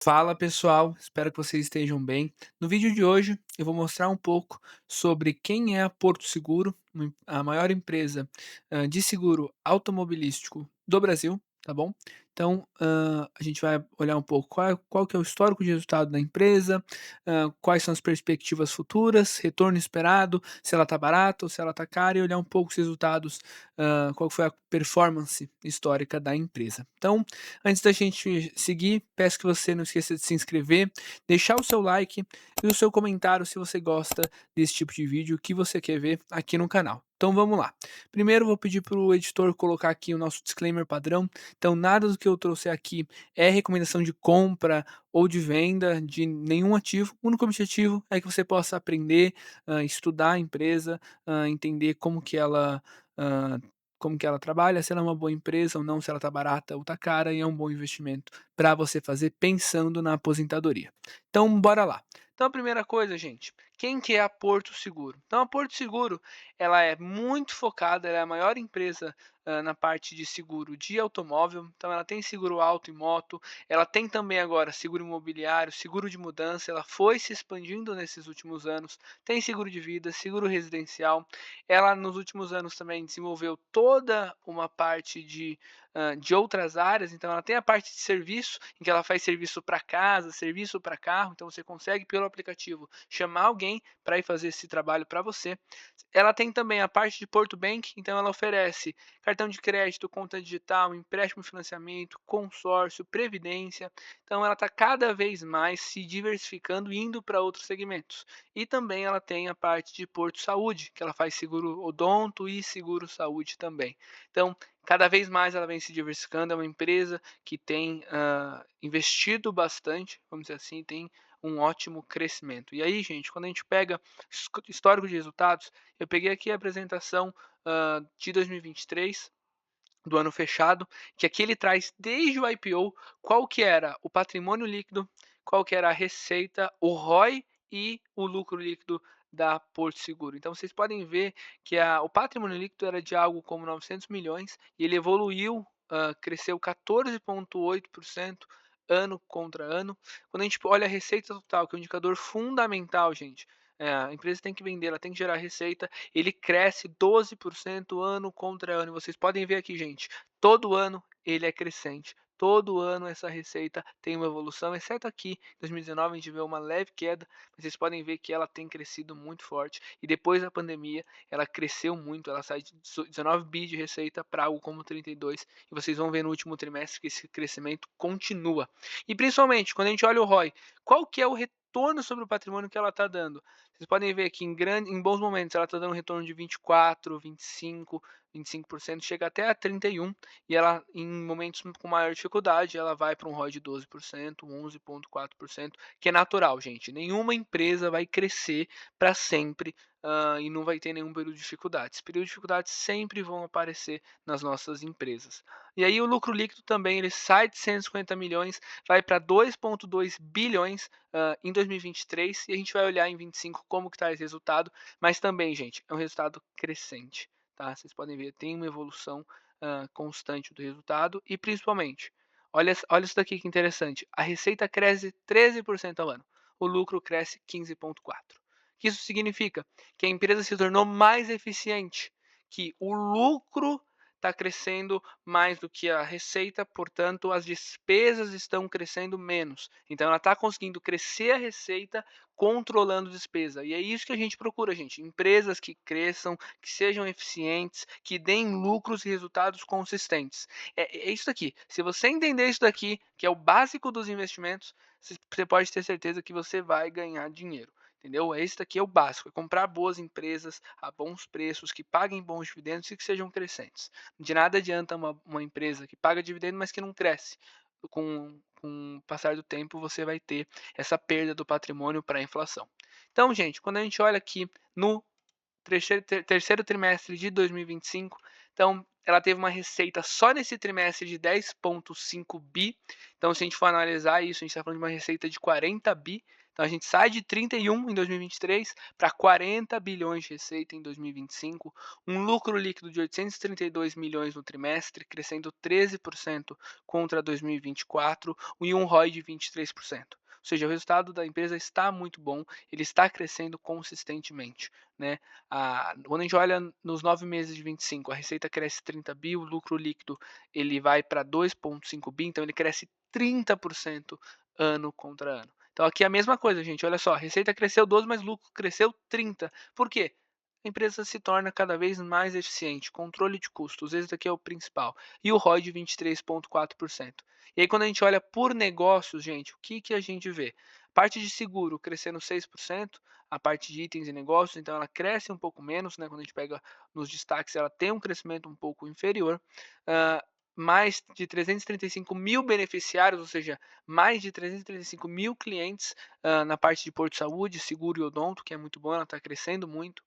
Fala pessoal, espero que vocês estejam bem. No vídeo de hoje eu vou mostrar um pouco sobre quem é a Porto Seguro, a maior empresa de seguro automobilístico do Brasil, tá bom? Então a gente vai olhar um pouco qual que é o histórico de resultado da empresa, quais são as perspectivas futuras, retorno esperado, se ela está barata ou se ela está cara e olhar um pouco os resultados, qual foi a performance histórica da empresa. Então, antes da gente seguir, peço que você não esqueça de se inscrever, deixar o seu like e o seu comentário se você gosta desse tipo de vídeo que você quer ver aqui no canal. Então vamos lá. Primeiro vou pedir para o editor colocar aqui o nosso disclaimer padrão. Então nada do que eu trouxe aqui é recomendação de compra ou de venda de nenhum ativo. O único objetivo é que você possa aprender, estudar a empresa, entender ah, como que ela trabalha, se ela é uma boa empresa ou não, se ela está barata ou está cara e é um bom investimento para você fazer pensando na aposentadoria. Então bora lá. Então a primeira coisa, gente, quem que é a Porto Seguro? Então a Porto Seguro, ela é muito focada, ela é a maior empresa na parte de seguro de automóvel, então ela tem seguro auto e moto, ela tem também agora seguro imobiliário, seguro de mudança, ela foi se expandindo nesses últimos anos, tem seguro de vida, seguro residencial, ela nos últimos anos também desenvolveu toda uma parte de outras áreas, então ela tem a parte de serviço, em que ela faz serviço para casa, serviço para carro, então você consegue pelo aplicativo chamar alguém para ir fazer esse trabalho para você. Ela tem também a parte de Porto Bank, então ela oferece cartão de crédito, conta digital, empréstimo e financiamento, consórcio, previdência. Então ela está cada vez mais se diversificando e indo para outros segmentos. E também ela tem a parte de Porto Saúde, que ela faz seguro odonto e seguro saúde também. Então, cada vez mais ela vem se diversificando, é uma empresa que tem investido bastante, vamos dizer assim, tem um ótimo crescimento. E aí, gente, quando a gente pega histórico de resultados, eu peguei aqui a apresentação de 2023, do ano fechado, que aqui ele traz desde o IPO qual que era o patrimônio líquido, qual que era a receita, o ROI e o lucro líquido da Porto Seguro. Então vocês podem ver que o patrimônio líquido era de algo como 900 milhões e ele evoluiu, cresceu 14,8% ano contra ano. Quando a gente olha a receita total, que é um indicador fundamental, gente, a empresa tem que vender, ela tem que gerar receita, ele cresce 12% ano contra ano. E vocês podem ver aqui, gente, todo ano ele é crescente. Todo ano essa receita tem uma evolução, exceto aqui, em 2019 a gente vê uma leve queda, mas vocês podem ver que ela tem crescido muito forte. E depois da pandemia, ela cresceu muito, ela sai de 19 bi de receita para algo como 32, e vocês vão ver no último trimestre que esse crescimento continua. E principalmente, quando a gente olha o ROI, qual que é o retorno sobre o patrimônio que ela está dando? Vocês podem ver que em bons momentos ela está dando um retorno de 24, 25%, chega até a 31%, e ela, em momentos com maior dificuldade, ela vai para um ROI de 12%, 11,4%, que é natural, gente. Nenhuma empresa vai crescer para sempre e não vai ter nenhum período de dificuldades. Períodos de dificuldades sempre vão aparecer nas nossas empresas. E aí o lucro líquido também ele sai de 150 milhões, vai para 2,2 bilhões em 2023 e a gente vai olhar em 25 como que está esse resultado, mas também, gente, é um resultado crescente, tá? Vocês podem ver, tem uma evolução constante do resultado e principalmente, olha isso daqui que interessante, a receita cresce 13% ao ano, o lucro cresce 15,4%. O que isso significa? Que a empresa se tornou mais eficiente, que o lucro está crescendo mais do que a receita, portanto, as despesas estão crescendo menos. Então, ela está conseguindo crescer a receita controlando a despesa. E é isso que a gente procura, gente. Empresas que cresçam, que sejam eficientes, que deem lucros e resultados consistentes. É isso daqui. Se você entender isso daqui, que é o básico dos investimentos, você pode ter certeza que você vai ganhar dinheiro. Entendeu? Esse daqui é o básico, é comprar boas empresas a bons preços, que paguem bons dividendos e que sejam crescentes. De nada adianta uma empresa que paga dividendo, mas que não cresce. Com o passar do tempo, você vai ter essa perda do patrimônio para a inflação. Então, gente, quando a gente olha aqui no terceiro trimestre de 2025, então ela teve uma receita só nesse trimestre de 10,5 bi. Então, se a gente for analisar isso, a gente está falando de uma receita de 40 bi. Então a gente sai de 31 em 2023 para 40 bilhões de receita em 2025, um lucro líquido de 832 milhões no trimestre, crescendo 13% contra 2024 e um ROI de 23%. Ou seja, o resultado da empresa está muito bom, ele está crescendo consistentemente, né? Quando a gente olha nos 9 meses de 25, a receita cresce 30 bi, o lucro líquido ele vai para 2,5 bi, então ele cresce 30% ano contra ano. Então aqui é a mesma coisa, gente. Olha só, a receita cresceu 12, mas o lucro cresceu 30. Por quê? A empresa se torna cada vez mais eficiente, controle de custos, esse daqui é o principal. E o ROI de 23,4%. E aí quando a gente olha por negócios, gente, o que, que a gente vê? Parte de seguro crescendo 6%, a parte de itens e negócios, então ela cresce um pouco menos, né? Quando a gente pega nos destaques, ela tem um crescimento um pouco inferior. Uh, Mais de 335 mil beneficiários, ou seja, mais de 335 mil clientes na parte de Porto Saúde, seguro e odonto, que é muito bom, ela está crescendo muito.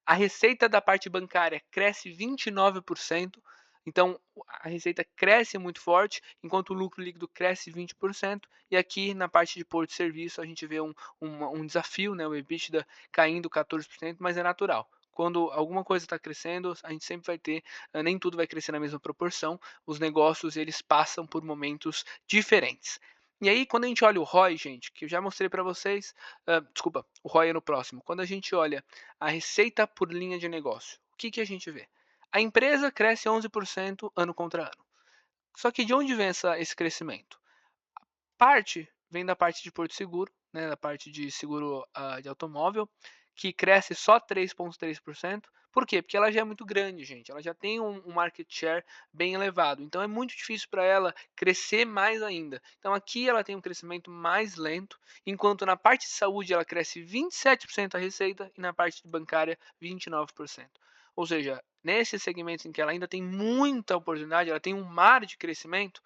A receita da parte bancária cresce 29%, então a receita cresce muito forte, enquanto o lucro líquido cresce 20%, e aqui na parte de Porto Serviço a gente vê um desafio, né, o EBITDA caindo 14%, mas é natural. Quando alguma coisa está crescendo, a gente sempre vai ter, nem tudo vai crescer na mesma proporção, os negócios eles passam por momentos diferentes. E aí, quando a gente olha o ROI, gente, que eu já mostrei para vocês, desculpa, o ROI é no próximo. Quando a gente olha a receita por linha de negócio, o que, que a gente vê? A empresa cresce 11% ano contra ano. Só que de onde vem esse crescimento? Parte vem da parte de Porto Seguro, né, da parte de seguro de automóvel, que cresce só 3,3%. Por quê? Porque ela já é muito grande, gente. Ela já tem um market share bem elevado. Então é muito difícil para ela crescer mais ainda. Então aqui ela tem um crescimento mais lento, enquanto na parte de saúde ela cresce 27% a receita e na parte bancária 29%. Ou seja, nesses segmentos em que ela ainda tem muita oportunidade, ela tem um mar de crescimento,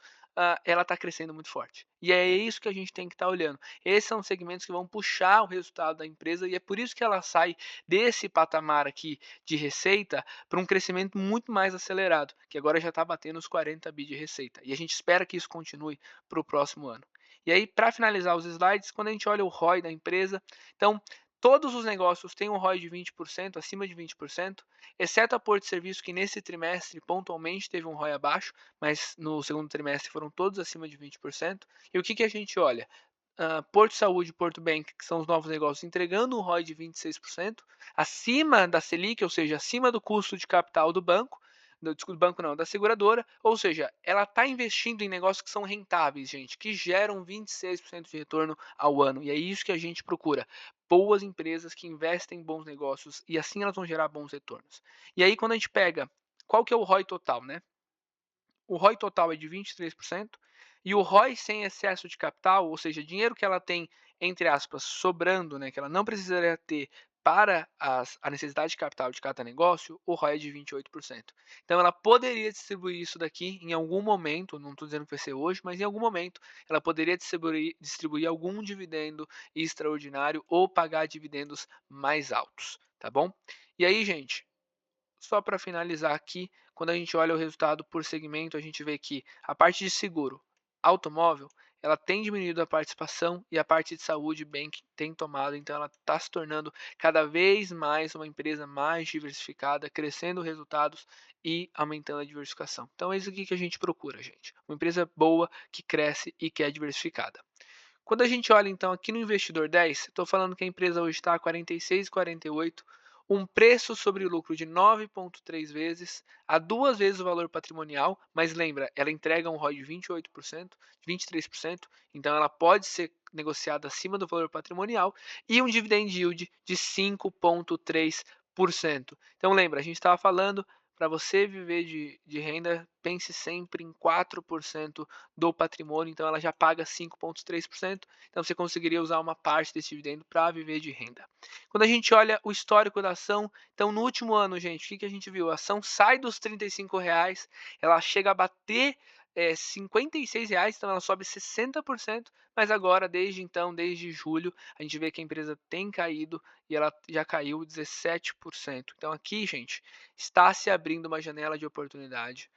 ela está crescendo muito forte. E é isso que a gente tem que estar olhando. Esses são segmentos que vão puxar o resultado da empresa e é por isso que ela sai desse patamar aqui de receita para um crescimento muito mais acelerado, que agora já está batendo os 40 bi de receita. E a gente espera que isso continue para o próximo ano. E aí, para finalizar os slides, quando a gente olha o ROI da empresa, então todos os negócios têm um ROI de 20%, acima de 20%, exceto a Porto Serviço, que nesse trimestre pontualmente teve um ROI abaixo, mas no segundo trimestre foram todos acima de 20%. E o que, que a gente olha? Porto Saúde e Porto Bank, que são os novos negócios, entregando um ROI de 26%, acima da Selic, ou seja, acima do custo de capital do banco, do banco não, da seguradora, ou seja, ela está investindo em negócios que são rentáveis, gente, que geram 26% de retorno ao ano, e é isso que a gente procura. Boas empresas que investem em bons negócios e assim elas vão gerar bons retornos. E aí quando a gente pega, qual que é o ROI total, né? O ROI total é de 23% e o ROI sem excesso de capital, ou seja, dinheiro que ela tem, entre aspas, sobrando, né, que ela não precisaria ter para a necessidade de capital de cada negócio, o ROI é de 28%. Então ela poderia distribuir isso daqui em algum momento, não estou dizendo que vai ser hoje, mas em algum momento ela poderia distribuir algum dividendo extraordinário ou pagar dividendos mais altos, tá bom? E aí, gente, só para finalizar aqui, quando a gente olha o resultado por segmento, a gente vê que a parte de seguro, automóvel, ela tem diminuído a participação e a parte de saúde bem que tem tomado, então ela está se tornando cada vez mais uma empresa mais diversificada, crescendo resultados e aumentando a diversificação. Então é isso aqui que a gente procura, gente. Uma empresa boa que cresce e que é diversificada. Quando a gente olha então aqui no Investidor 10, estou falando que a empresa hoje está a 46,48, um preço sobre lucro de 9,3 vezes, a 2 vezes o valor patrimonial, mas lembra, ela entrega um ROI de 28%, 23%, então ela pode ser negociada acima do valor patrimonial, e um dividend yield de 5,3%. Então lembra, a gente estava falando, para você viver de renda, pense sempre em 4% do patrimônio, então ela já paga 5,3%, então você conseguiria usar uma parte desse dividendo para viver de renda. Quando a gente olha o histórico da ação, então no último ano, gente, o que a gente viu? A ação sai dos R$ 35, ela chega a bater R$ 56, então ela sobe 60%, mas agora, desde então, desde julho, a gente vê que a empresa tem caído e ela já caiu 17%. Então aqui, gente, está se abrindo uma janela de oportunidade.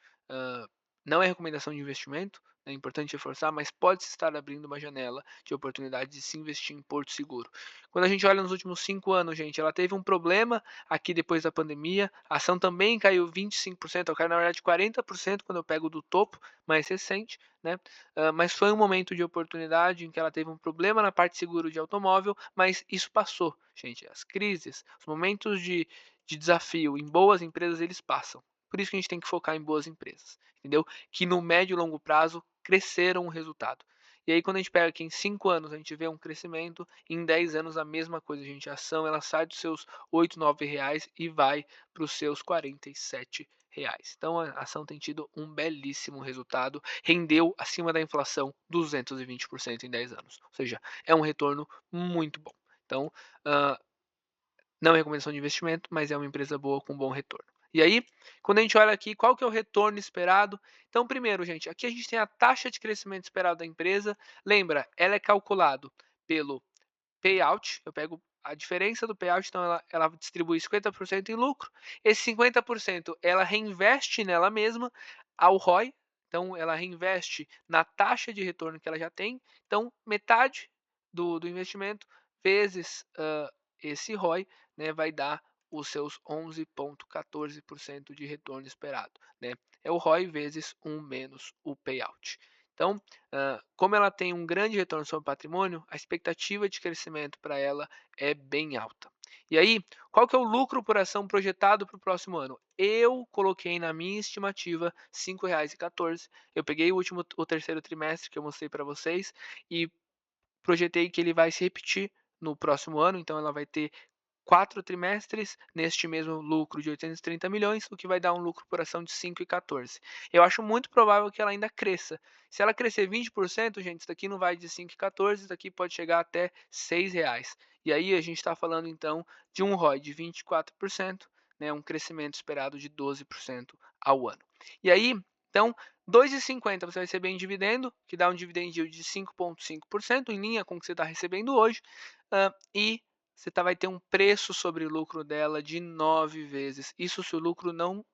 Não é recomendação de investimento, é importante reforçar, mas pode se estar abrindo uma janela de oportunidade de se investir em Porto Seguro. Quando a gente olha nos últimos 5 anos, gente, ela teve um problema aqui depois da pandemia, a ação também caiu 25%, ela caiu na verdade 40% quando eu pego do topo mais recente, né? Mas foi um momento de oportunidade em que ela teve um problema na parte de seguro de automóvel, mas isso passou, gente. As crises, os momentos de desafio em boas empresas, eles passam. Por isso que a gente tem que focar em boas empresas, entendeu? Que no médio e longo prazo cresceram o resultado. E aí, quando a gente pega que em 5 anos a gente vê um crescimento, em 10 anos a mesma coisa, gente. A ação ela sai dos seus R$ 8, R$ 9 e vai para os seus R$ 47. Então a ação tem tido um belíssimo resultado, rendeu acima da inflação 220% em 10 anos. Ou seja, é um retorno muito bom. Então, uh, não é recomendação de investimento, mas é uma empresa boa com bom retorno. E aí, quando a gente olha aqui, qual que é o retorno esperado? Então, primeiro, gente, aqui a gente tem a taxa de crescimento esperado da empresa. Lembra, ela é calculado pelo payout, eu pego a diferença do payout, então ela distribui 50% em lucro. Esse 50% ela reinveste nela mesma ao ROI, então ela reinveste na taxa de retorno que ela já tem. Então, metade do investimento vezes esse ROI, né, vai dar os seus 11,14% de retorno esperado. Né? É o ROI vezes 1 menos o payout. Então, como ela tem um grande retorno sobre o patrimônio, a expectativa de crescimento para ela é bem alta. E aí, qual que é o lucro por ação projetado para o próximo ano? Eu coloquei na minha estimativa R$ 5,14. Eu peguei o terceiro trimestre que eu mostrei para vocês e projetei que ele vai se repetir no próximo ano, então ela vai ter 4 trimestres neste mesmo lucro de 830 milhões, o que vai dar um lucro por ação de 5,14. Eu acho muito provável que ela ainda cresça. Se ela crescer 20%, gente, isso daqui não vai de 5,14, isso daqui pode chegar até R$ 6. E aí a gente está falando então de um ROI de 24%, né, um crescimento esperado de 12% ao ano. E aí, então, 2,50 você vai receber em dividendo, que dá um dividend yield de 5,5%, em linha com o que você está recebendo hoje, e você vai ter um preço sobre lucro dela de 9 vezes. Isso se o lucro não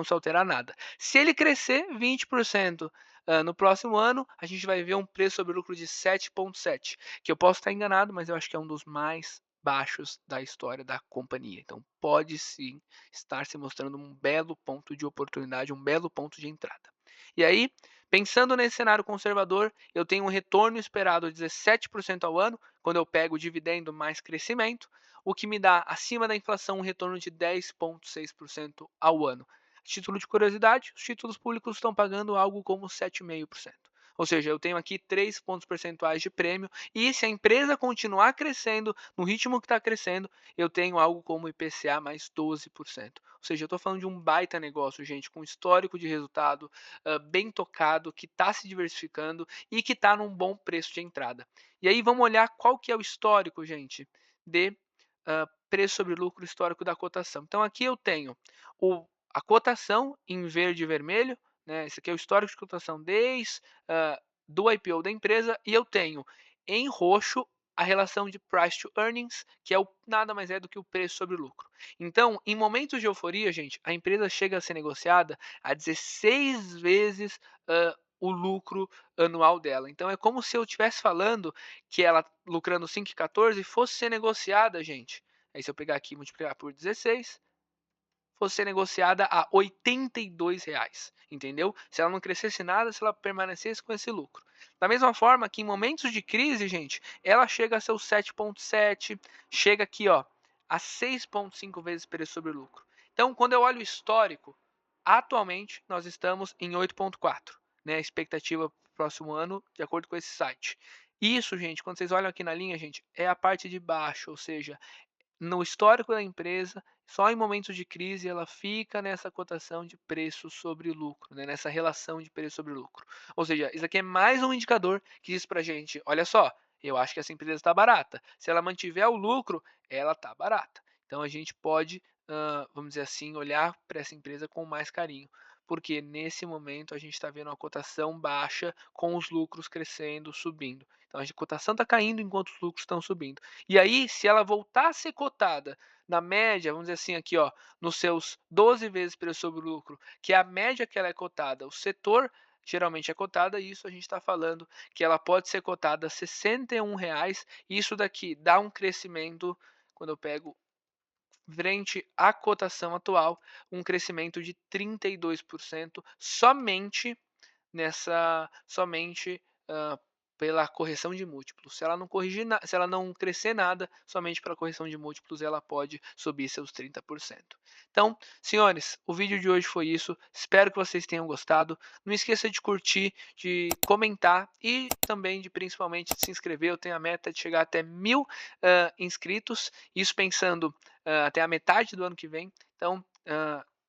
se alterar nada. Se ele crescer 20% no próximo ano, a gente vai ver um preço sobre lucro de 7,7, que eu posso estar enganado, mas eu acho que é um dos mais baixos da história da companhia. Então pode sim estar se mostrando um belo ponto de oportunidade, um belo ponto de entrada. E aí, pensando nesse cenário conservador, eu tenho um retorno esperado de 17% ao ano, quando eu pego o dividendo mais crescimento, o que me dá, acima da inflação, um retorno de 10,6% ao ano. Título de curiosidade, os títulos públicos estão pagando algo como 7,5%. Ou seja, eu tenho aqui 3 pontos percentuais de prêmio, e se a empresa continuar crescendo no ritmo que está crescendo, eu tenho algo como IPCA mais 12%. Ou seja, eu estou falando de um baita negócio, gente, com histórico de resultado, bem tocado, que está se diversificando e que está num bom preço de entrada. E aí vamos olhar qual que é o histórico, gente, de preço sobre lucro histórico da cotação. Então aqui eu tenho a cotação em verde e vermelho, né? Esse aqui é o histórico de cotação desde do IPO da empresa, e eu tenho em roxo a relação de price to earnings, que é nada mais é do que o preço sobre lucro. Então, em momentos de euforia, gente, a empresa chega a ser negociada a 16 vezes o lucro anual dela. Então, é como se eu estivesse falando que ela lucrando 5,14 fosse ser negociada, gente. Aí, se eu pegar aqui e multiplicar por 16, fosse ser negociada a R$ 82, entendeu? Se ela não crescesse nada, se ela permanecesse com esse lucro. Da mesma forma que em momentos de crise, gente, ela chega a seus 7,7, chega aqui, ó, a 6,5 vezes preço sobre lucro. Então, quando eu olho o histórico, atualmente nós estamos em 8,4, né? A expectativa para o próximo ano, de acordo com esse site. Isso, gente, quando vocês olham aqui na linha, gente, é a parte de baixo, ou seja, no histórico da empresa, só em momentos de crise ela fica nessa cotação de preço sobre lucro, né? Nessa relação de preço sobre lucro. Ou seja, isso aqui é mais um indicador que diz para a gente, olha só, eu acho que essa empresa está barata. Se ela mantiver o lucro, ela está barata. Então a gente pode, vamos dizer assim, olhar para essa empresa com mais carinho, porque nesse momento a gente está vendo uma cotação baixa com os lucros crescendo, subindo. Então a cotação está caindo enquanto os lucros estão subindo. E aí, se ela voltar a ser cotada na média, vamos dizer assim aqui, ó, nos seus 12 vezes preço sobre lucro, que é a média que ela é cotada, o setor geralmente é cotada, isso a gente está falando que ela pode ser cotada a R$ 61, e isso daqui dá um crescimento, quando eu pego frente à cotação atual, um crescimento de 32% somente, pela correção de múltiplos. Se ela não crescer nada, somente pela correção de múltiplos ela pode subir seus 30%. Então, senhores, o vídeo de hoje foi isso, espero que vocês tenham gostado. Não esqueça de curtir, de comentar e também de principalmente de se inscrever. Eu tenho a meta de chegar até 1000 inscritos, isso pensando até a metade do ano que vem. Então,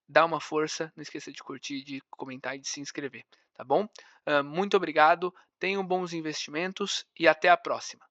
dá uma força, não esqueça de curtir, de comentar e de se inscrever, tá bom? Muito obrigado, tenham bons investimentos e até a próxima.